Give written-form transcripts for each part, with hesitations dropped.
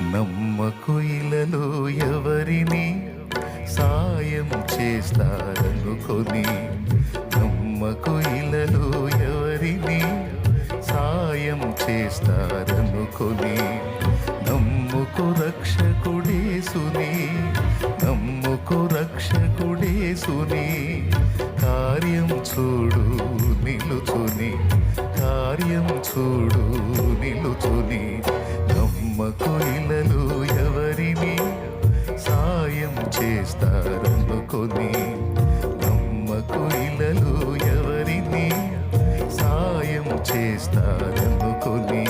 నమ్మకు ఇలలో ఎవరిని సాయం చేస్తారనుకొని, నమ్మకు ఇలలో ఎవరిని సాయం చేస్తారనుకొని, నమ్ముకు రక్షకుడేసుని, నమ్ముకు రక్షకుడేసుని, కార్యం చూడు నిలుచుని, కార్యం చూడు నిలుచుని. నమ్మకు ఇలలో ఎవరిని సాయం చేస్తారనుకొని, నమ్మకు ఇలలో ఎవరిని సాయం చేస్తారనుకొని.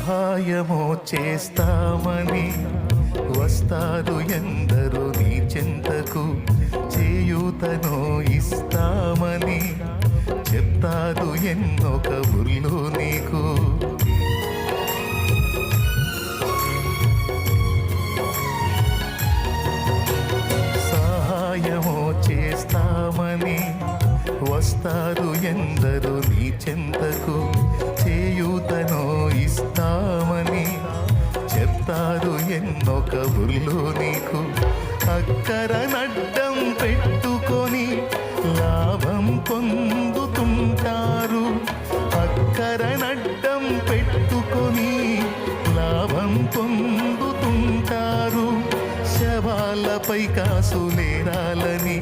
సహాయము చేస్తామని వస్తారు ఎందరో నీ చెంతకు, చేయూతను ఇస్తామని చెప్తారు ఎన్నో కబుర్లు నీకు. సహాయము చేస్తామని వస్తారు ఎందరో నీ చెంతకు, చేయూతను ఇస్తామని చెప్తారు ఎన్నో కబుర్లు నీకు. అక్కర నడ్డం పెట్టుకొని లాభం పొందుతుంటారు, అక్కర నడ్డం పెట్టుకొని లాభం పొందుతుంటారు. శవాలపై కాసులేరాలని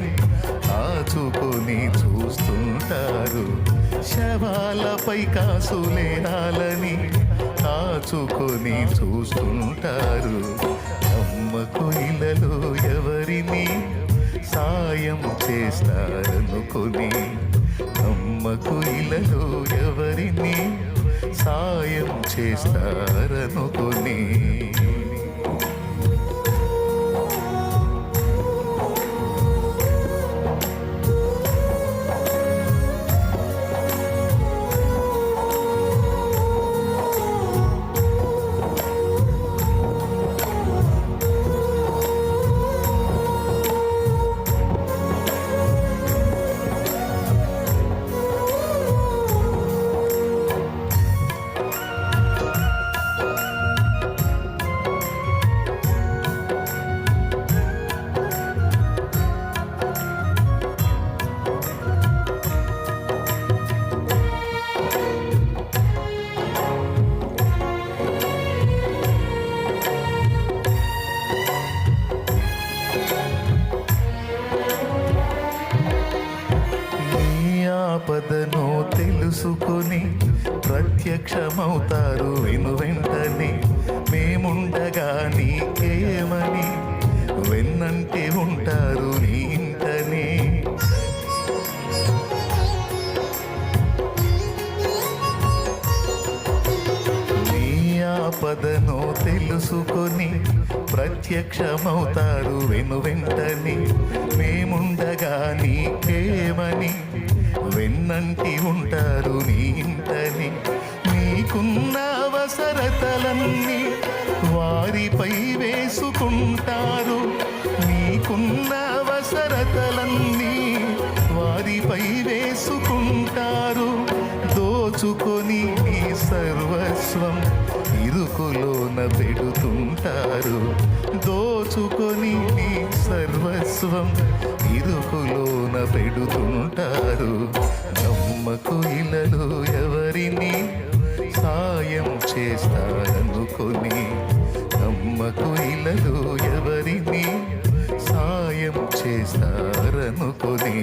కాచుకొని చూస్తుంటారు, శవాలపై కాసులేరాలని కాచుకొని చూస్తుంటారు. నమ్మకు ఇలలో ఎవరిని సాయం చేస్తారనుకొని, నమ్మకు ఇలలో ఎవరిని సాయం చేస్తారనుకొని. ఆపదను తెలుసుకొని ప్రత్యక్షమవుతారు విను వెంటనే, మేముండగా నీకేమని వెన్నంటే ఉంటారు నీ ఇంటనే. నీ ఆపదను తెలుసుకొని ప్రత్యక్షమవుతారు విను వెంటనే, మేముండగా నీకేమని వెన్నంటి ఉంటారు నీ ఇంటని. నీకున్న అవసరతలన్నీ వారిపై వేసుకుంటారు, నీకున్న అవసరతలన్నీ వారిపై వేసుకుంటారు. దోచుకొని నీ సర్వస్వం ఇరుకులోన పెడుతుంటారు, దోచుకొని నీ సర్వస్వం ఇరుకులోన పెడుతుంటారు. నమ్మకు ఇలలో ఎవరిని సాయం చేస్తారనుకొని, నమ్మకు ఇలలో ఎవరిని సాయం చేస్తారనుకొని.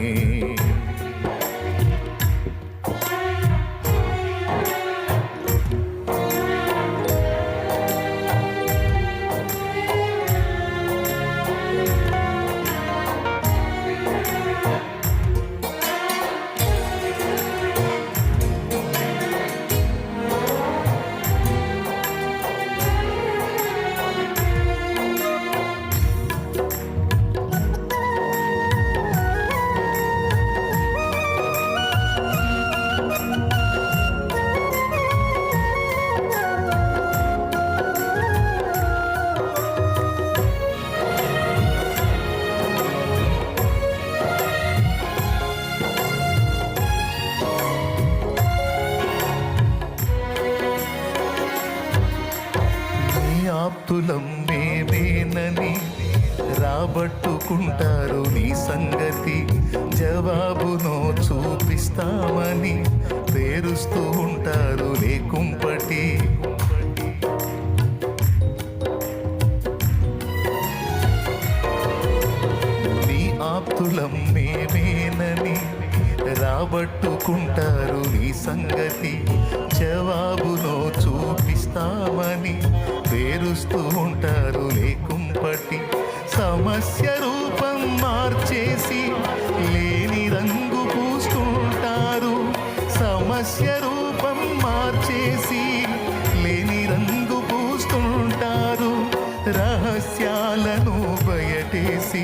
మేమేనని రాబట్టుకుంటారు నీ సంగతి. జవాబును చూపిస్తామని పేరుస్తూ ఉంటారు లేకుంపటి. నీ ఆప్తులం మేమేనని రాబట్టుకుంటారు నీ సంగతి. జవాబును చూపిస్తామని పేరుస్తూ ఉంటారు లేకుంపటి. సమస్య రూపం మార్చేసి లేని రంగు పూస్తుంటారు. సమస్య రూపం మార్చేసి లేని రంగు పూస్తుంటారు. రహస్యాలను బయటేసి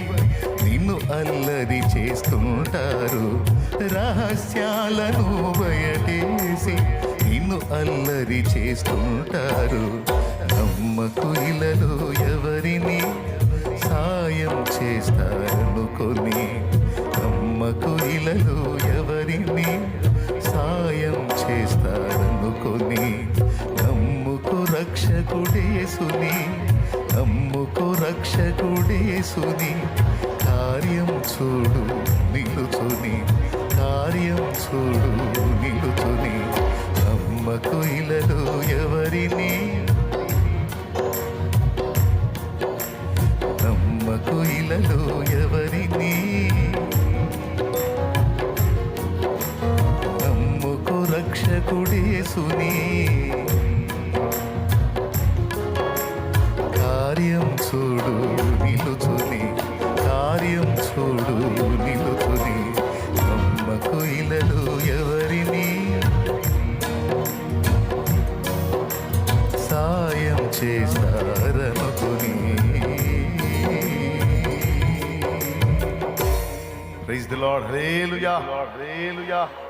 నిన్ను అల్లరి చేస్తుంటారు. రహస్యాలను బయటేసి నిన్ను అల్లరి చేస్తుంటారు. నమ్మకు ఇలలో ఎవరిని సాయం చేస్తారనుకొని. నమ్మకు ఇలలో ఎవరిని సాయం చేస్తారనుకొని. నమ్ముకు రక్షకుడేసుని, నమ్ముకు రక్షకుడేసుని. కార్యం చూడు నిలుచుని, కార్యం చూడు నిలుచుని. నమ్మకు ఇలలో ఎవరిని, నమ్మకు ఇలలో ఎవరిని. నమ్ముకు రక్షకుడేసుని. కార్యం చూడు నిలుచుని, కార్యం చూడు నిలుచుని. నమ్మకు ఇలలో ఎవరిని సాయం చేస్తారనుకుని. Praise the Lord. Hallelujah. Hallelujah.